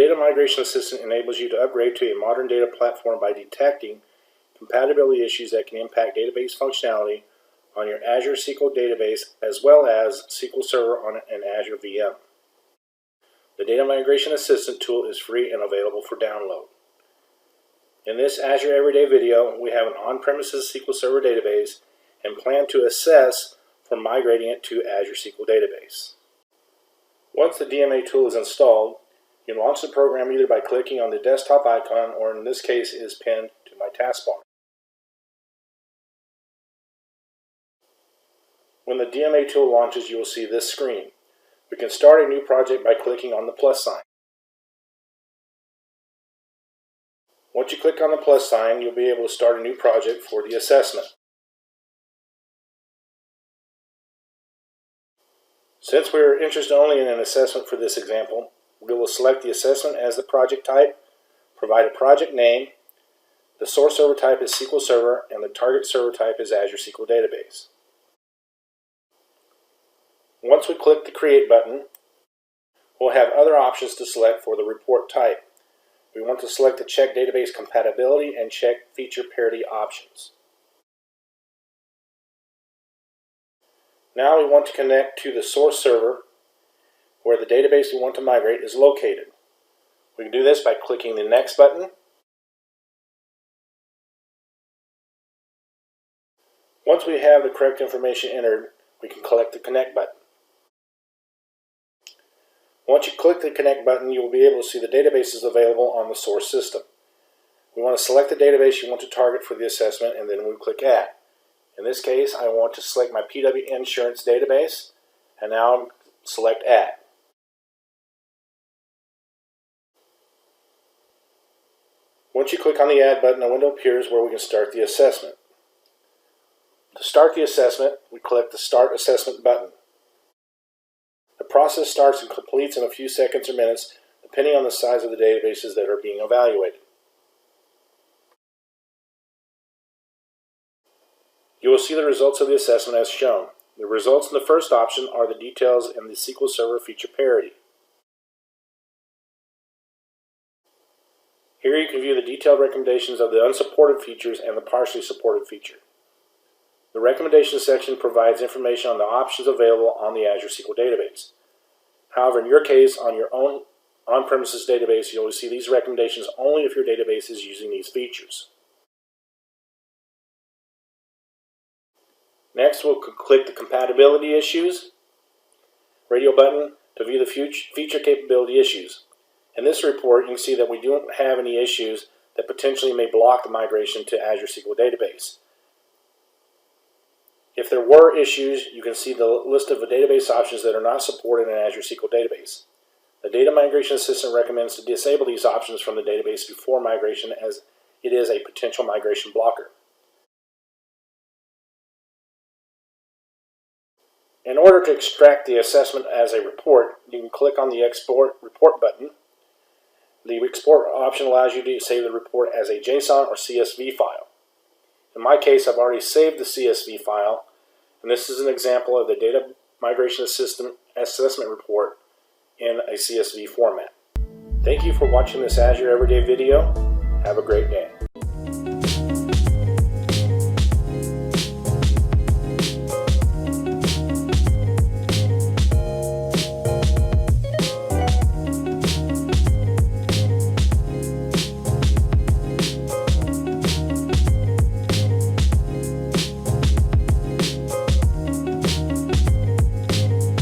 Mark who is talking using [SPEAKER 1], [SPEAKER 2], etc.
[SPEAKER 1] Data Migration Assistant enables you to upgrade to a modern data platform by detecting compatibility issues that can impact database functionality on your Azure SQL Database as well as SQL Server on an Azure VM. The Data Migration Assistant tool is free and available for download. In this Azure Everyday video, we have an on-premises SQL Server Database and plan to assess for migrating it to Azure SQL Database. Once the DMA tool is installed, you can launch the program either by clicking on the desktop icon or in this case is pinned to my taskbar. When the DMA tool launches, you will see this screen. We can start a new project by clicking on the plus sign. Once you click on the plus sign, you'll be able to start a new project for the assessment. Since we are interested only in an assessment for this example, we will select the assessment as the project type, provide a project name, the source server type is SQL Server, and the target server type is Azure SQL Database. Once we click the Create button, we'll have other options to select for the report type. We want to select the Check Database Compatibility and Check Feature Parity options. Now we want to connect to the source server where the database we want to migrate is located. We can do this by clicking the Next button. Once we have the correct information entered, we can click the Connect button. Once you click the Connect button, you will be able to see the databases available on the source system. We want to select the database you want to target for the assessment, and then we click Add. In this case, I want to select my PW Insurance database, and now select Add. Once you click on the Add button, a window appears where we can start the assessment. To start the assessment, we click the Start Assessment button. The process starts and completes in a few seconds or minutes, depending on the size of the databases that are being evaluated. You will see the results of the assessment as shown. The results in the first option are the details in the SQL Server feature parity. Here you can view the detailed recommendations of the unsupported features and the partially supported feature. The recommendations section provides information on the options available on the Azure SQL Database. However, in your case, on your own on-premises database, you'll see these recommendations only if your database is using these features. Next, we'll click the Compatibility Issues radio button to view the feature capability issues. In this report, you can see that we don't have any issues that potentially may block the migration to Azure SQL Database. If there were issues, you can see the list of the database options that are not supported in Azure SQL Database. The Data Migration Assistant recommends to disable these options from the database before migration, as it is a potential migration blocker. In order to extract the assessment as a report, you can click on the Export Report button. The Export option allows you to save the report as a JSON or CSV file. In my case, I've already saved the CSV file, and this is an example of the Data Migration Assistant assessment report in a CSV format. Thank you for watching this Azure Everyday video. Have a great day.